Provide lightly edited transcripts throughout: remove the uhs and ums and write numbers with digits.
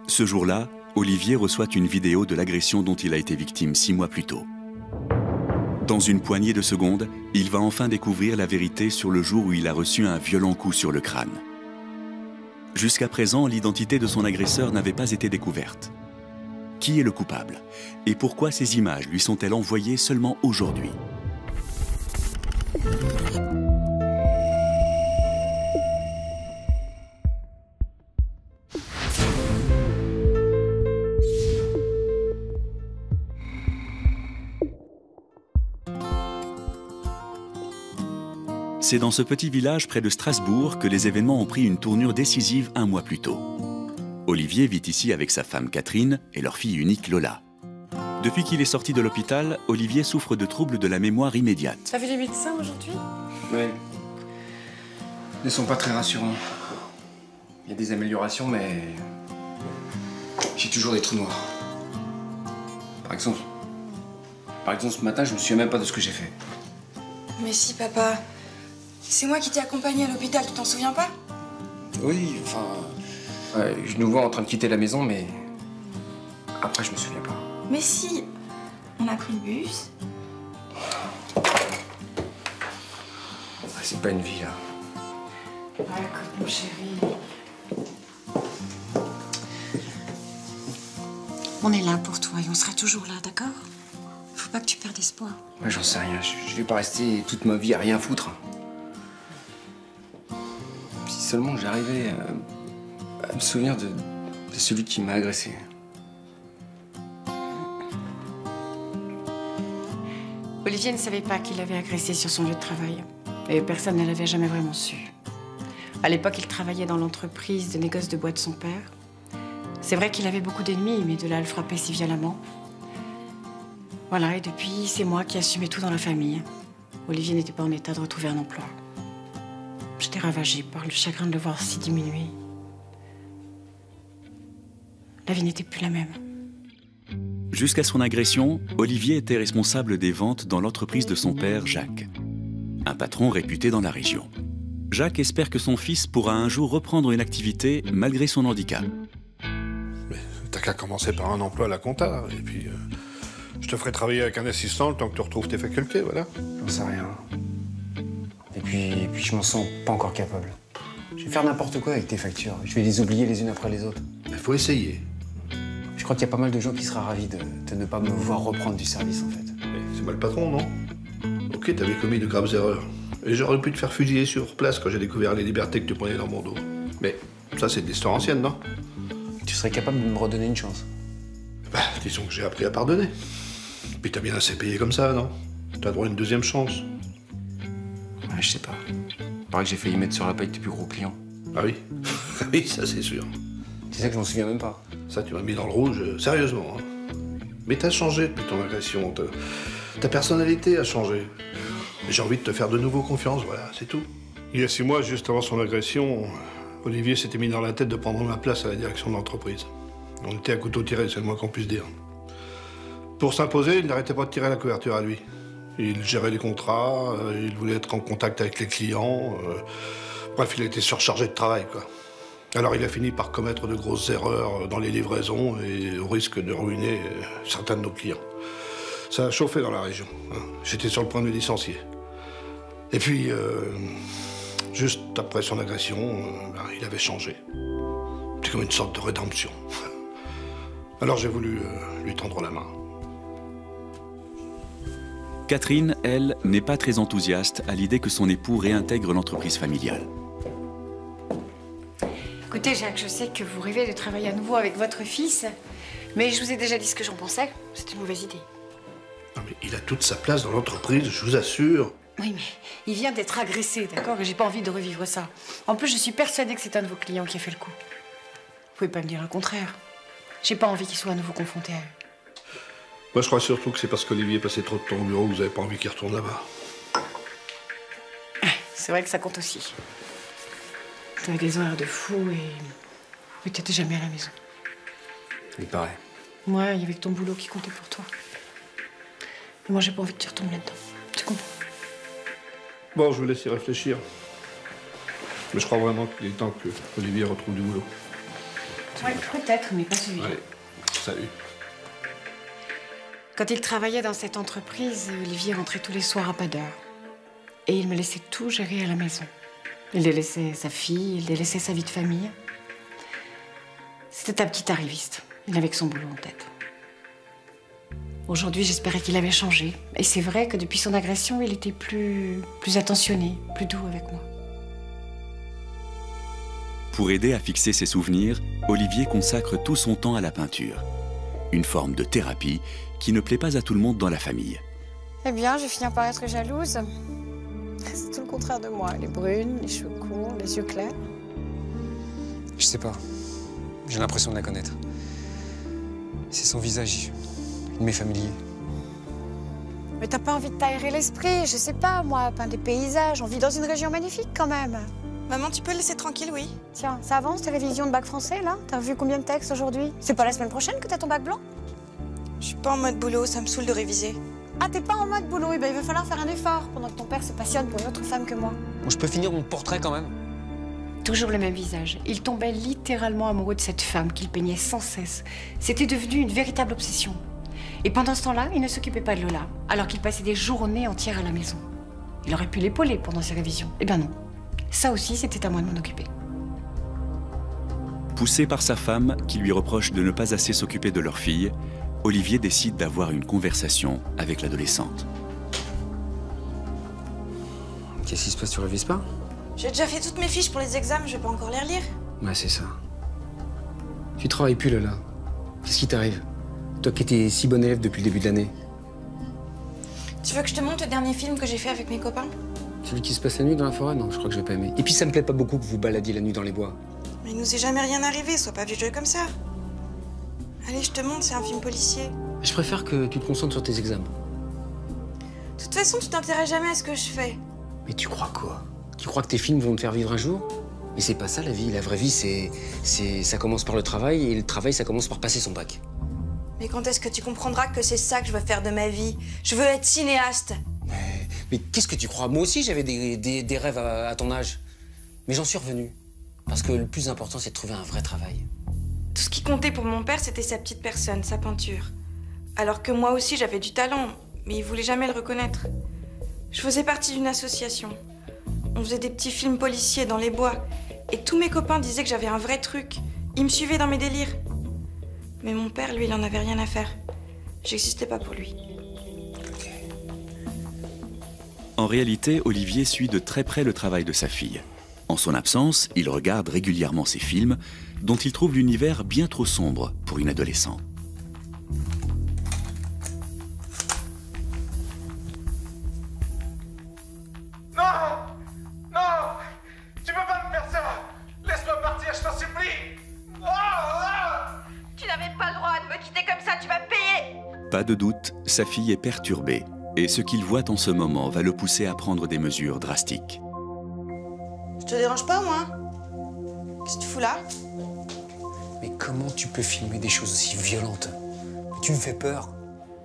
Ce jour-là, Olivier reçoit une vidéo de l'agression dont il a été victime 6 mois plus tôt. Dans une poignée de secondes, il va enfin découvrir la vérité sur le jour où il a reçu un violent coup sur le crâne. Jusqu'à présent, l'identité de son agresseur n'avait pas été découverte. Qui est le coupable? Et pourquoi ces images lui sont-elles envoyées seulement aujourd'hui? C'est dans ce petit village près de Strasbourg que les événements ont pris une tournure décisive 1 mois plus tôt. Olivier vit ici avec sa femme Catherine et leur fille unique Lola. Depuis qu'il est sorti de l'hôpital, Olivier souffre de troubles de la mémoire immédiate. T'as vu les médecins aujourd'hui? Oui. Ils ne sont pas très rassurants. Il y a des améliorations, mais j'ai toujours des trous noirs. Par exemple, ce matin, je me souviens même pas de ce que j'ai fait. Mais si, papa. C'est moi qui t'ai accompagné à l'hôpital, tu t'en souviens pas? Oui, enfin... Ouais, je nous vois en train de quitter la maison, mais... Après, je me souviens pas. Mais si. On a pris le bus. C'est pas une vie, là. Écoute, mon chéri. On est là pour toi et on sera toujours là, d'accord? Faut pas que tu perdes espoir. Moi, j'en sais rien. Je vais pas rester toute ma vie à rien foutre. Si seulement j'arrivais à me souvenir de celui qui m'a agressé. Olivier ne savait pas qu'il avait agressé sur son lieu de travail. Et personne ne l'avait jamais vraiment su. À l'époque, il travaillait dans l'entreprise de négoce de bois de son père. C'est vrai qu'il avait beaucoup d'ennemis, mais de là à le frapper si violemment. Voilà, et depuis, c'est moi qui assumais tout dans la famille. Olivier n'était pas en état de retrouver un emploi. J'étais ravagée par le chagrin de le voir si diminué. La vie n'était plus la même. Jusqu'à son agression, Olivier était responsable des ventes dans l'entreprise de son père, Jacques. Un patron réputé dans la région. Jacques espère que son fils pourra un jour reprendre une activité malgré son handicap. Mais t'as qu'à commencer par un emploi à la compta, et puis je te ferai travailler avec un assistant le temps que tu retrouves tes facultés, voilà. J'en sais rien. Et puis je m'en sens pas encore capable. Je vais faire n'importe quoi avec tes factures. Je vais les oublier les unes après les autres. Il faut essayer. Je crois qu'il y a pas mal de gens qui seraient ravis de ne pas me voir reprendre du service, en fait. C'est moi le patron, non? Ok, t'avais commis de graves erreurs. Et j'aurais pu te faire fusiller sur place quand j'ai découvert les libertés que tu prenais dans mon dos. Mais ça, c'est de l'histoire ancienne, non? Tu serais capable de me redonner une chance? Bah, disons que j'ai appris à pardonner. Puis t'as bien assez payé comme ça, non? T'as droit à une deuxième chance. Ouais, je sais pas. Il paraît que j'ai failli mettre sur la paille tes plus gros clients. Ah oui? Oui, ça c'est sûr. Tu sais que je m'en souviens même pas. Ça, tu m'as mis dans le rouge, sérieusement. Hein. Mais t'as changé depuis ton agression. Ta personnalité a changé. J'ai envie de te faire de nouveau confiance, voilà, c'est tout. Il y a 6 mois, juste avant son agression, Olivier s'était mis dans la tête de prendre ma place à la direction de l'entreprise. On était à couteau tiré, c'est le moins qu'on puisse dire. Pour s'imposer, il n'arrêtait pas de tirer la couverture à lui. Il gérait les contrats, il voulait être en contact avec les clients. Bref, il était surchargé de travail, quoi. Alors il a fini par commettre de grosses erreurs dans les livraisons et au risque de ruiner certains de nos clients. Ça a chauffé dans la région. Hein. J'étais sur le point de le licencier. Et puis, juste après son agression, il avait changé. C'est comme une sorte de rédemption. Alors j'ai voulu lui tendre la main. Catherine, elle, n'est pas très enthousiaste à l'idée que son époux réintègre l'entreprise familiale. Écoutez, Jacques, je sais que vous rêvez de travailler à nouveau avec votre fils, mais je vous ai déjà dit ce que j'en pensais. C'est une mauvaise idée. Non mais il a toute sa place dans l'entreprise, je vous assure. Oui, mais il vient d'être agressé, d'accord? Et j'ai pas envie de revivre ça. En plus, je suis persuadée que c'est un de vos clients qui a fait le coup. Vous pouvez pas me dire le contraire. J'ai pas envie qu'il soit à nouveau confronté à eux. Moi, je crois surtout que c'est parce qu'Olivier passait trop de temps au bureau que vous n'avez pas envie qu'il retourne là-bas. C'est vrai que ça compte aussi. Tu as des horaires de fou et t'étais jamais à la maison. Il paraît. Moi, il y avait que ton boulot qui comptait pour toi. Et moi, j'ai pas envie que tu retombes là-dedans. Tu comprends? Bon, je vous laisse y réfléchir. Mais je crois vraiment qu'il est temps que Olivier retrouve du boulot. Oui, peut-être, mais pas celui-là. Allez, salut. Quand il travaillait dans cette entreprise, Olivier rentrait tous les soirs à pas d'heure. Et il me laissait tout gérer à la maison. Il délaissait sa fille, il délaissait sa vie de famille. C'était un petit arriviste. Il n'avait que son boulot en tête. Aujourd'hui, j'espérais qu'il avait changé. Et c'est vrai que depuis son agression, il était plus attentionné, plus doux avec moi. Pour aider à fixer ses souvenirs, Olivier consacre tout son temps à la peinture. Une forme de thérapie qui ne plaît pas à tout le monde dans la famille. Eh bien, je vais finir par être jalouse. C'est tout le contraire de moi. Elle est brune, les cheveux courts, les yeux clairs. Je sais pas. J'ai l'impression de la connaître. C'est son visage. Il m'est familier. Mais t'as pas envie de t'aérer l'esprit? Je sais pas, moi, peindre des paysages. On vit dans une région magnifique, quand même. Maman, tu peux le laisser tranquille, oui? Tiens, ça avance, ta révision de bac français, là? T'as revu combien de textes aujourd'hui? C'est pas la semaine prochaine que t'as ton bac blanc? Je suis pas en mode boulot, ça me saoule de réviser. Ah, t'es pas en mode boulot? Eh ben, il va falloir faire un effort pendant que ton père se passionne pour une autre femme que moi. Bon, je peux finir mon portrait quand même? Toujours le même visage. Il tombait littéralement amoureux de cette femme qu'il peignait sans cesse. C'était devenu une véritable obsession. Et pendant ce temps-là, il ne s'occupait pas de Lola, alors qu'il passait des journées entières à la maison. Il aurait pu l'épauler pendant ses révisions. Eh bien non. Ça aussi, c'était à moi de m'en occuper. Poussé par sa femme, qui lui reproche de ne pas assez s'occuper de leur fille, Olivier décide d'avoir une conversation avec l'adolescente. Qu'est-ce qui se passe, tu révises pas? J'ai déjà fait toutes mes fiches pour les examens, je vais pas encore les relire. Ouais, c'est ça. Tu travailles plus, Lola. Qu'est-ce qui t'arrive? Toi qui étais si bonne élève depuis le début de l'année. Tu veux que je te montre le dernier film que j'ai fait avec mes copains? Celui qui se passe la nuit dans la forêt? Non, je crois que je vais pas aimer. Et puis ça me plaît pas beaucoup que vous baladiez la nuit dans les bois. Mais il nous est jamais rien arrivé, sois pas vieux comme ça. Allez, je te montre, c'est un film policier. Je préfère que tu te concentres sur tes examens. De toute façon, tu t'intéresses jamais à ce que je fais. Mais tu crois quoi? Tu crois que tes films vont te faire vivre un jour? Mais c'est pas ça la vie. La vraie vie, ça commence par le travail, et le travail, ça commence par passer son bac. Mais quand est-ce que tu comprendras que c'est ça que je veux faire de ma vie? Je veux être cinéaste. Mais qu'est-ce que tu crois? Moi aussi, j'avais des rêves à ton âge. Mais j'en suis revenu. Parce que le plus important, c'est de trouver un vrai travail. Tout ce qui comptait pour mon père, c'était sa petite personne, sa peinture. Alors que moi aussi, j'avais du talent, mais il voulait jamais le reconnaître. Je faisais partie d'une association. On faisait des petits films policiers dans les bois. Et tous mes copains disaient que j'avais un vrai truc. Ils me suivaient dans mes délires. Mais mon père, lui, il en avait rien à faire. J'existais pas pour lui. En réalité, Olivier suit de très près le travail de sa fille. En son absence, il regarde régulièrement ses films, dont il trouve l'univers bien trop sombre pour une adolescente. Non! Non! Tu peux pas me faire ça! Laisse-moi partir, je t'en supplie! Tu n'avais pas le droit de me quitter comme ça, tu vas payer! Pas de doute, sa fille est perturbée, et ce qu'il voit en ce moment va le pousser à prendre des mesures drastiques. Je te dérange pas, moi? Qu'est-ce que tu fous là? Mais comment tu peux filmer des choses aussi violentes? Tu me fais peur.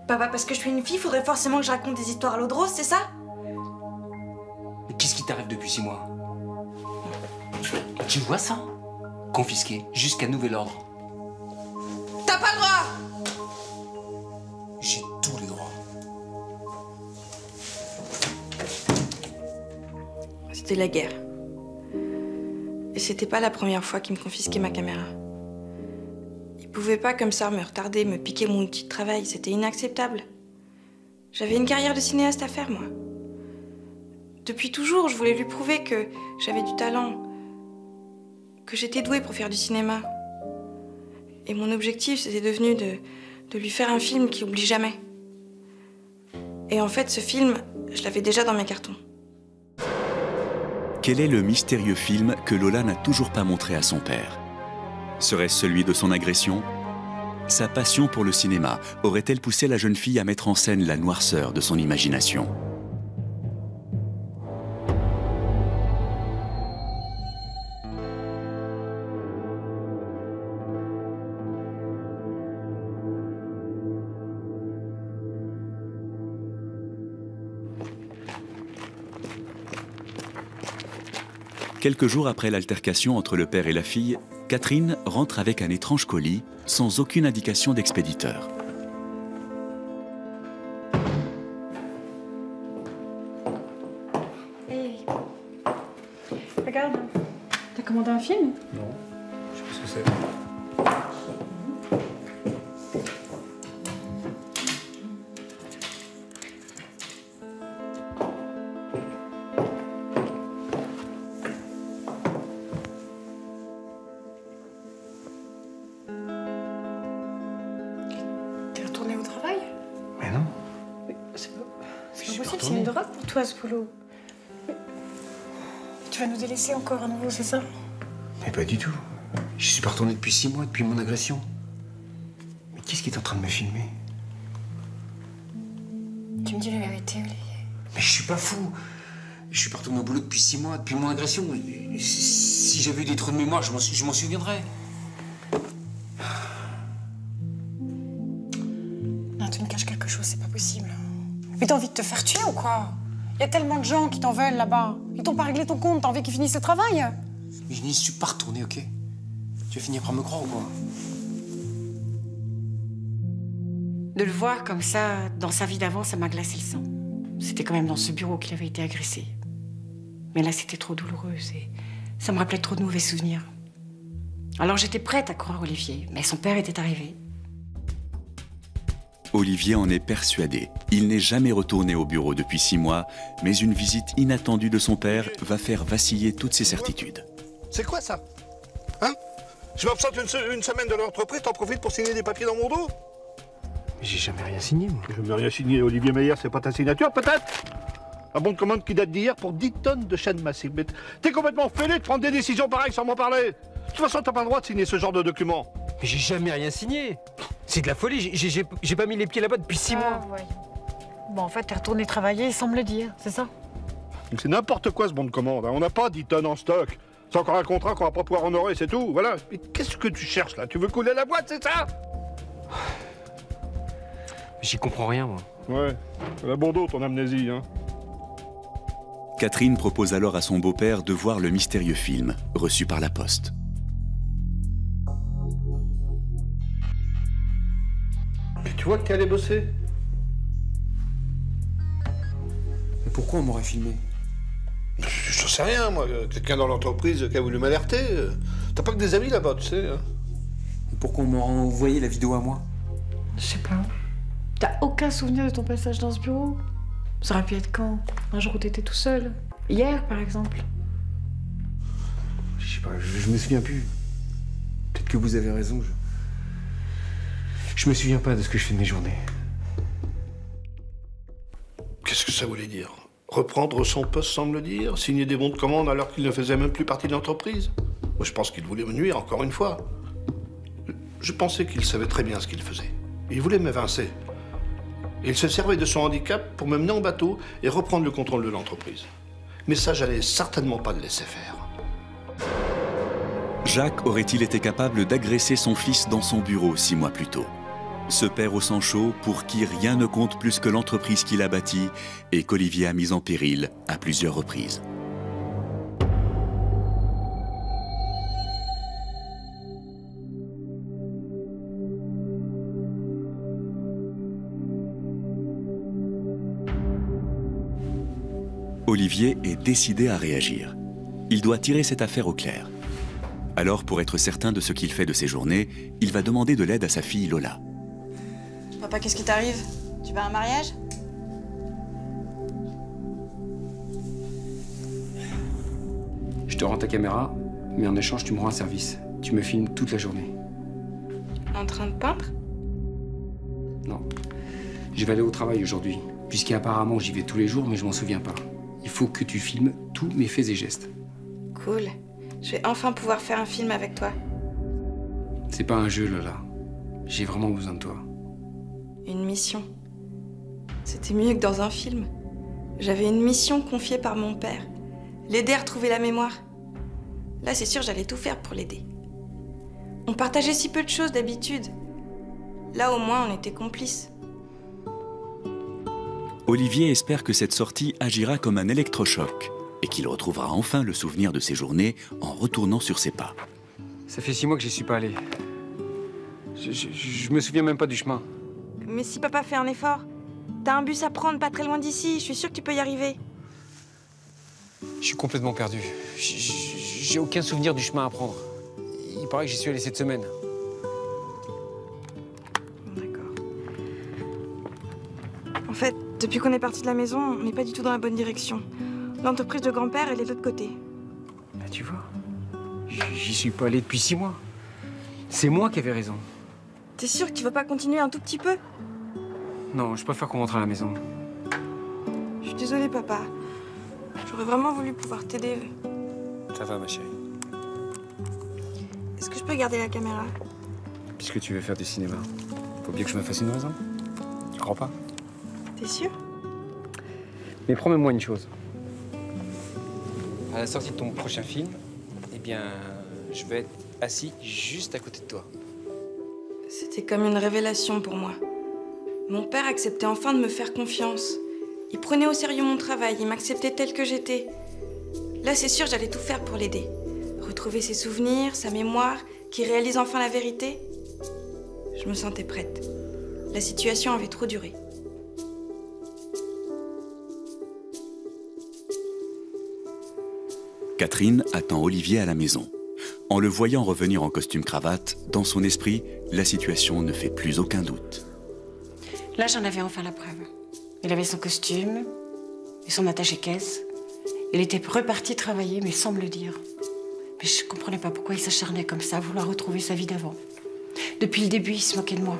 Papa, parce que je suis une fille, faudrait forcément que je raconte des histoires à l'eau de rose, c'est ça? Mais qu'est-ce qui t'arrive depuis 6 mois? Tu vois ça? Confisqué jusqu'à nouvel ordre. T'as pas le droit! J'ai tous les droits. C'était la guerre. Et c'était pas la première fois qu'il me confisquait ma caméra. Il pouvait pas comme ça me retarder, me piquer mon outil de travail. C'était inacceptable. J'avais une carrière de cinéaste à faire, moi. Depuis toujours, je voulais lui prouver que j'avais du talent, que j'étais douée pour faire du cinéma. Et mon objectif, c'était devenu de lui faire un film qui oublie jamais. Et en fait, ce film, je l'avais déjà dans mes cartons. Quel est le mystérieux film que Lola n'a toujours pas montré à son père? Serait-ce celui de son agression? Sa passion pour le cinéma aurait-elle poussé la jeune fille à mettre en scène la noirceur de son imagination? Quelques jours après l'altercation entre le père et la fille, Catherine rentre avec un étrange colis, sans aucune indication d'expéditeur. Hey. Regarde, t'as commandé un film? Non, je sais pas ce que c'est. T'es retourné au travail? Mais non. C'est pas possible, c'est une drogue pour toi ce boulot. Tu vas nous délaisser encore à nouveau, c'est ça? Mais pas du tout. Je suis pas retourné depuis 6 mois, depuis mon agression. Mais qu'est-ce qui est en train de me filmer? Tu me dis la vérité, Olivier. Mais je suis pas fou. Je suis pas retourné au boulot depuis 6 mois, depuis mon agression. Si j'avais eu des trous de mémoire, je m'en souviendrais. Non, tu me caches quelque chose, c'est pas possible. Mais t'as envie de te faire tuer ou quoi? Il y a tellement de gens qui t'en veulent là-bas. Ils t'ont pas réglé ton compte, t'as envie qu'ils finissent le travail? Mais je n'y suis pas retourné, ok? Tu vas finir par me croire ou quoi? De le voir comme ça, dans sa vie d'avant, ça m'a glacé le sang. C'était quand même dans ce bureau qu'il avait été agressé. Mais là, c'était trop douloureux et ça me rappelait trop de mauvais souvenirs. Alors j'étais prête à croire Olivier, mais son père était arrivé. Olivier en est persuadé. Il n'est jamais retourné au bureau depuis 6 mois, mais une visite inattendue de son père va faire vaciller toutes ses certitudes. C'est quoi ça? Hein? Je m'absente une semaine de l'entreprise, t'en profites pour signer des papiers dans mon dos? J'ai jamais rien signé, moi. Je n'ai rien signé, Olivier Meyer, c'est pas ta signature, peut-être? Un bon de commande qui date d'hier pour 10 tonnes de chaînes massives. Mais t'es complètement fêlé de prendre des décisions pareilles sans m'en parler. De toute façon, t'as pas le droit de signer ce genre de document. Mais j'ai jamais rien signé. C'est de la folie, j'ai pas mis les pieds là-bas depuis 6 mois. Ouais. Bon, en fait, t'es retourné travailler sans me le dire, c'est ça? C'est n'importe quoi ce bon de commande, hein. On n'a pas 10 tonnes en stock. C'est encore un contrat qu'on va pas pouvoir honorer, c'est tout, voilà. Mais qu'est-ce que tu cherches là? Tu veux couler la boîte, c'est ça? J'y comprends rien, moi. Ouais, elle a bon dos ton amnésie, hein. Catherine propose alors à son beau-père de voir le mystérieux film, reçu par la poste. Mais tu vois que t'es allé bosser? Mais pourquoi on m'aurait filmé? Je sais rien, moi. Quelqu'un dans l'entreprise qui a voulu m'alerter. T'as pas que des amis là-bas, tu sais. Hein. Et pourquoi on m'aurait envoyé la vidéo à moi? Je sais pas. T'as aucun souvenir de ton passage dans ce bureau? Ça aurait pu être quand? Un jour où t'étais tout seul? Hier, par exemple? Je sais pas, je me souviens plus. Peut-être que vous avez raison, je me souviens pas de ce que je fais de mes journées. Qu'est-ce que ça voulait dire? Reprendre son poste sans me le dire? Signer des bons de commande alors qu'il ne faisait même plus partie de l'entreprise? Moi, je pense qu'il voulait me nuire, encore une fois. Je pensais qu'il savait très bien ce qu'il faisait. Il voulait m'évincer. Et il se servait de son handicap pour me mener en bateau et reprendre le contrôle de l'entreprise. Mais ça, j'allais certainement pas le laisser faire. Jacques aurait-il été capable d'agresser son fils dans son bureau 6 mois plus tôt? Ce père au sang chaud pour qui rien ne compte plus que l'entreprise qu'il a bâtie et qu'Olivier a mise en péril à plusieurs reprises. Olivier est décidé à réagir. Il doit tirer cette affaire au clair. Alors, pour être certain de ce qu'il fait de ses journées, il va demander de l'aide à sa fille Lola. Papa, qu'est-ce qui t'arrive? Tu vas à un mariage? Je te rends ta caméra, mais en échange, tu me rends un service. Tu me filmes toute la journée. En train de peindre? Non. Je vais aller au travail aujourd'hui, puisqu'apparemment j'y vais tous les jours, mais je m'en souviens pas. Il faut que tu filmes tous mes faits et gestes. Cool. Je vais enfin pouvoir faire un film avec toi. C'est pas un jeu, Lola. J'ai vraiment besoin de toi. Une mission. C'était mieux que dans un film. J'avais une mission confiée par mon père. L'aider à retrouver la mémoire. Là, c'est sûr, j'allais tout faire pour l'aider. On partageait si peu de choses d'habitude. Là, au moins, on était complices. Olivier espère que cette sortie agira comme un électrochoc. et qu'il retrouvera enfin le souvenir de ses journées en retournant sur ses pas. Ça fait 6 mois que j'y suis pas allé. Je me souviens même pas du chemin. Mais si papa fait un effort, t'as un bus à prendre pas très loin d'ici, je suis sûre que tu peux y arriver. Je suis complètement perdu. J'ai aucun souvenir du chemin à prendre. Il paraît que j'y suis allé cette semaine. D'accord. En fait, depuis qu'on est parti de la maison, on n'est pas du tout dans la bonne direction. L'entreprise de grand-père, elle est de l'autre côté. Bah, tu vois, j'y suis pas allé depuis 6 mois. C'est moi qui avais raison. T'es sûr que tu vas pas continuer un tout petit peu? Non, je préfère qu'on rentre à la maison. Je suis désolée, papa. J'aurais vraiment voulu pouvoir t'aider. Ça va, ma chérie. Est-ce que je peux garder la caméra? Puisque tu veux faire du cinéma, faut bien que je me fasse une raison. Tu crois pas? T'es sûr? Mais promets-moi une chose. À la sortie de ton prochain film, eh bien, je vais être assis juste à côté de toi. C'était comme une révélation pour moi. Mon père acceptait enfin de me faire confiance. Il prenait au sérieux mon travail, il m'acceptait tel que j'étais. Là, c'est sûr, j'allais tout faire pour l'aider. Retrouver ses souvenirs, sa mémoire, qu'il réalise enfin la vérité. Je me sentais prête. La situation avait trop duré. Catherine attend Olivier à la maison. En le voyant revenir en costume-cravate, dans son esprit, la situation ne fait plus aucun doute. Là, j'en avais enfin la preuve. Il avait son costume et son attaché-caisse. Il était reparti travailler, mais sans me le dire. Mais je comprenais pas pourquoi il s'acharnait comme ça, à vouloir retrouver sa vie d'avant. Depuis le début, il se moquait de moi.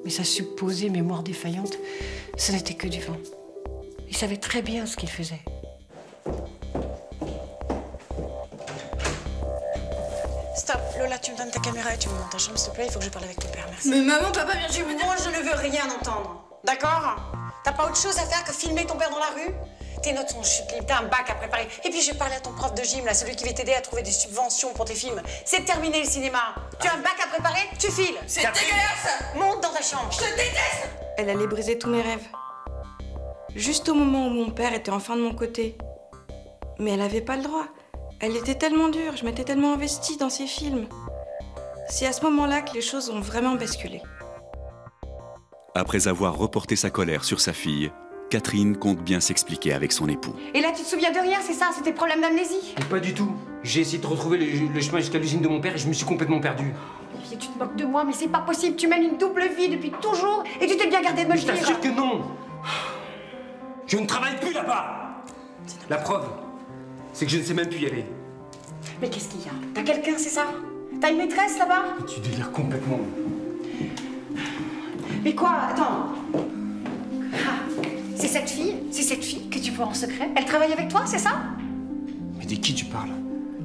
Mais sa supposée mémoire défaillante, ce n'était que du vent. Il savait très bien ce qu'il faisait. Stop, Lola, tu me donnes ta caméra et tu me montes dans ta chambre, s'il te plaît, il faut que je parle avec ton père, merci. Mais maman, papa, bien sûr, me dire... Moi, je ne veux rien entendre, d'accord? T'as pas autre chose à faire que filmer ton père dans la rue? Tes notes sont chutées, t'as un bac à préparer. Et puis, je vais parler à ton prof de gym, là, celui qui va t'aider à trouver des subventions pour tes films. C'est terminé, le cinéma. Tu as un bac à préparer, tu files. C'est dégueulasse! Monte dans ta chambre. Je te déteste! Elle allait briser tous mes rêves. Juste au moment où mon père était enfin de mon côté. Mais elle avait pas le droit. Elle était tellement dure, je m'étais tellement investie dans ses films. C'est à ce moment-là que les choses ont vraiment basculé. Après avoir reporté sa colère sur sa fille, Catherine compte bien s'expliquer avec son époux. Et là, tu te souviens de rien, c'est ça? C'était problème d'amnésie? Mais pas du tout. J'ai essayé de retrouver le chemin jusqu'à l'usine de mon père et je me suis complètement perdu. Olivier, tu te moques de moi, mais c'est pas possible. Tu mènes une double vie depuis toujours et tu t'es bien gardé de me le Je dire. t'assure que non. Je ne travaille plus là-bas. La preuve, c'est que je ne sais même plus y aller. Mais qu'est-ce qu'il y a? T'as quelqu'un, c'est ça? T'as une maîtresse là-bas? Tu délires complètement. Mais quoi? Attends. Ah, c'est cette fille que tu vois en secret? Elle travaille avec toi, c'est ça? Mais de qui tu parles?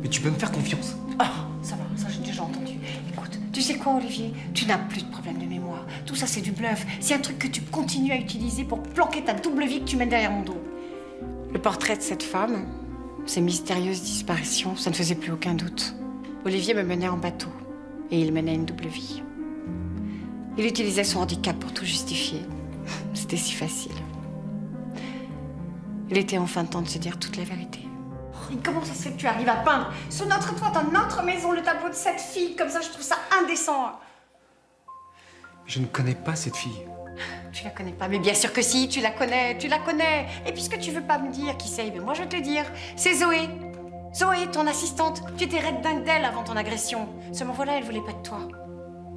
Mais tu peux me faire confiance? Oh, ça va, ça j'ai déjà entendu. Écoute, tu sais quoi, Olivier? Tu n'as plus de problème de mémoire. Tout ça, c'est du bluff. C'est un truc que tu continues à utiliser pour planquer ta double vie que tu mènes derrière mon dos. Le portrait de cette femme, ces mystérieuses disparitions, ça ne faisait plus aucun doute. Olivier me menait en bateau et il menait une double vie. Il utilisait son handicap pour tout justifier. C'était si facile. Il était enfin temps de se dire toute la vérité. Et comment ça se fait que tu arrives à peindre sur notre toit, dans notre maison, le tableau de cette fille? Comme ça, je trouve ça indécent. Je ne connais pas cette fille. Tu la connais pas, mais bien sûr que si, tu la connais. Et puisque tu veux pas me dire qui c'est, ben moi je vais te le dire. C'est Zoé. Zoé, ton assistante. Tu étais raide dingue d'elle avant ton agression. Seulement voilà, elle voulait pas de toi.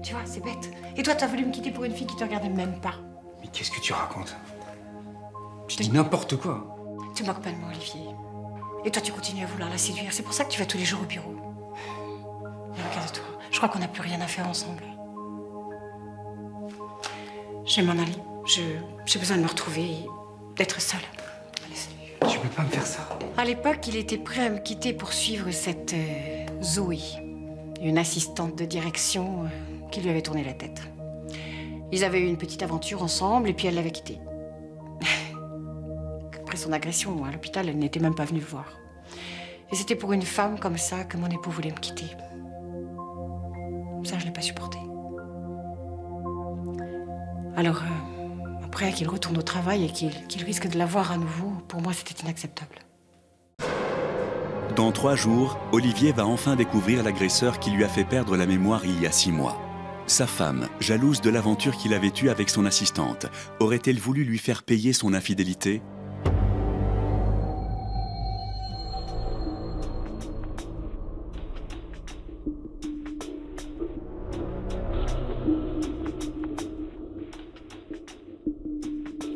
Tu vois, c'est bête. Et toi, t'as voulu me quitter pour une fille qui te regardait même pas. Mais qu'est-ce que tu racontes? Tu dis n'importe quoi. Tu moques pas de moi, Olivier. Et toi, tu continues à vouloir la séduire. C'est pour ça que tu vas tous les jours au bureau. Mais regarde-toi, je crois qu'on n'a plus rien à faire ensemble. Je vais m'en aller. J'ai besoin de me retrouver et d'être seule. Allez, salut. Tu peux pas me faire ça. À l'époque, il était prêt à me quitter pour suivre cette Zoé, une assistante de direction qui lui avait tourné la tête. Ils avaient eu une petite aventure ensemble et puis elle l'avait quitté. Après son agression à l'hôpital, elle n'était même pas venue le voir. Et c'était pour une femme comme ça que mon époux voulait me quitter. Ça, je l'ai pas supporté. Alors, après qu'il retourne au travail et qu'il risque de la voir à nouveau, pour moi, c'était inacceptable. Dans 3 jours, Olivier va enfin découvrir l'agresseur qui lui a fait perdre la mémoire il y a 6 mois. Sa femme, jalouse de l'aventure qu'il avait eue avec son assistante, aurait-elle voulu lui faire payer son infidélité ?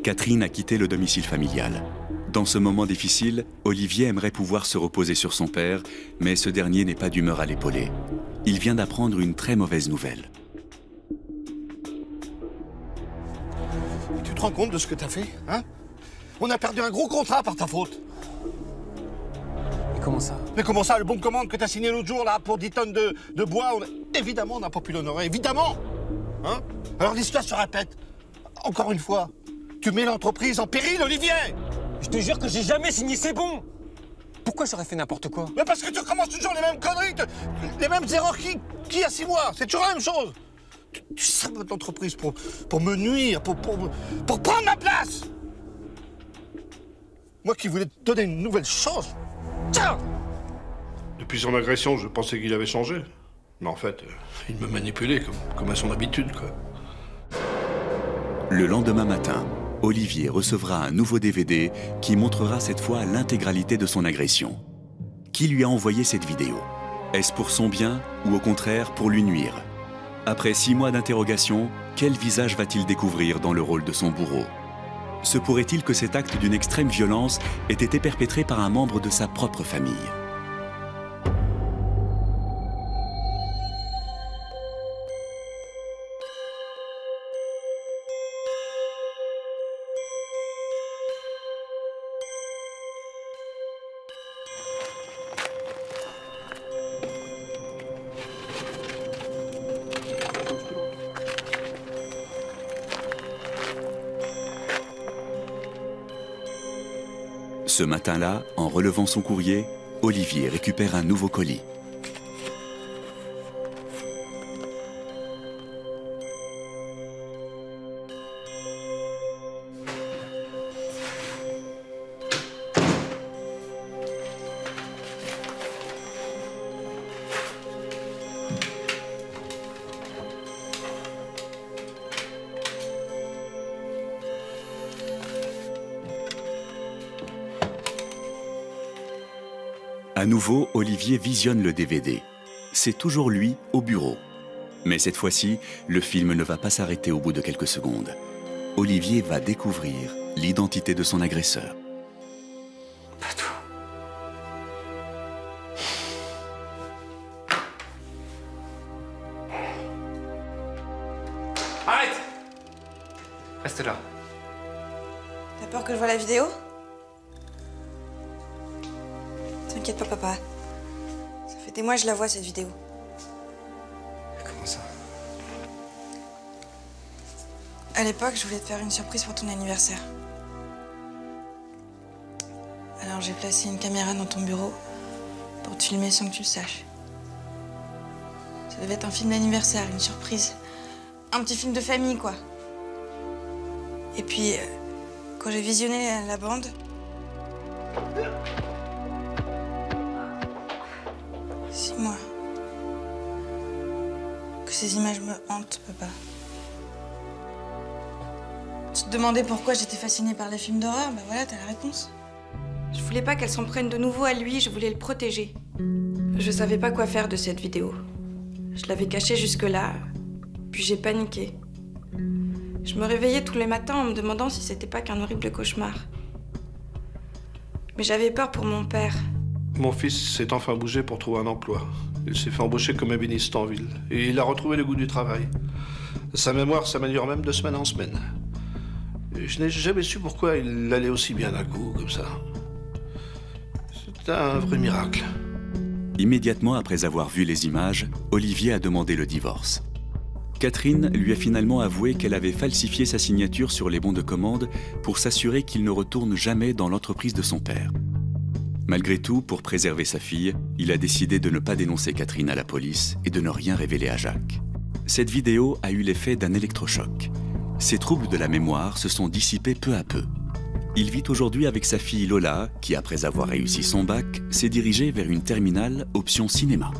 Catherine a quitté le domicile familial. Dans ce moment difficile, Olivier aimerait pouvoir se reposer sur son père, mais ce dernier n'est pas d'humeur à l'épauler. Il vient d'apprendre une très mauvaise nouvelle. Tu te rends compte de ce que t'as fait, hein? On a perdu un gros contrat par ta faute. Mais comment ça? Mais comment ça, le bon de commande que t'as signé l'autre jour, là, pour 10 tonnes de bois, évidemment, on n'a pas pu l'honorer, évidemment! Hein? Alors l'histoire se répète. Encore une fois, tu mets l'entreprise en péril, Olivier! Je te jure que j'ai jamais signé, c'est bon! Pourquoi j'aurais fait n'importe quoi? Mais parce que tu recommences toujours les mêmes conneries, les mêmes erreurs qu'il y a 6 mois. C'est toujours la même chose. Tu sabotes l'entreprise pour me nuire, pour prendre ma place. Moi qui voulais te donner une nouvelle chance. Tiens! Depuis son agression, je pensais qu'il avait changé. Mais en fait, il me manipulait comme à son habitude, quoi. Le lendemain matin, Olivier recevra un nouveau DVD qui montrera cette fois l'intégralité de son agression. Qui lui a envoyé cette vidéo? Est-ce pour son bien ou au contraire pour lui nuire? Après 6 mois d'interrogation, quel visage va-t-il découvrir dans le rôle de son bourreau? Se pourrait-il que cet acte d'une extrême violence ait été perpétré par un membre de sa propre famille? Ce matin-là, en relevant son courrier, Olivier récupère un nouveau colis. À nouveau, Olivier visionne le DVD. C'est toujours lui au bureau. Mais cette fois-ci, le film ne va pas s'arrêter au bout de quelques secondes. Olivier va découvrir l'identité de son agresseur. Pas tout. Arrête! Reste là. T'as peur que je voie la vidéo? T'inquiète pas, papa. Ça fait des mois que je la vois, cette vidéo. Comment ça? À l'époque, je voulais te faire une surprise pour ton anniversaire. Alors j'ai placé une caméra dans ton bureau pour te filmer sans que tu le saches. Ça devait être un film d'anniversaire, une surprise. Un petit film de famille, quoi. Et puis, quand j'ai visionné la bande... Moi, que ces images me hantent, papa. Tu te demandais pourquoi j'étais fascinée par les films d'horreur? Ben voilà, t'as la réponse. Je voulais pas qu'elle s'en prenne de nouveau à lui, je voulais le protéger. Je savais pas quoi faire de cette vidéo. Je l'avais cachée jusque-là, puis j'ai paniqué. Je me réveillais tous les matins en me demandant si c'était pas qu'un horrible cauchemar. Mais j'avais peur pour mon père. Mon fils s'est enfin bougé pour trouver un emploi. Il s'est fait embaucher comme ébéniste en ville. Et il a retrouvé le goût du travail. Sa mémoire s'améliore même de semaine en semaine. Et je n'ai jamais su pourquoi il allait aussi bien d'un coup, comme ça. C'est un vrai miracle. Immédiatement après avoir vu les images, Olivier a demandé le divorce. Catherine lui a finalement avoué qu'elle avait falsifié sa signature sur les bons de commande pour s'assurer qu'il ne retourne jamais dans l'entreprise de son père. Malgré tout, pour préserver sa fille, il a décidé de ne pas dénoncer Catherine à la police et de ne rien révéler à Jacques. Cette vidéo a eu l'effet d'un électrochoc. Ses troubles de la mémoire se sont dissipés peu à peu. Il vit aujourd'hui avec sa fille Lola, qui après avoir réussi son bac, s'est dirigée vers une terminale option cinéma.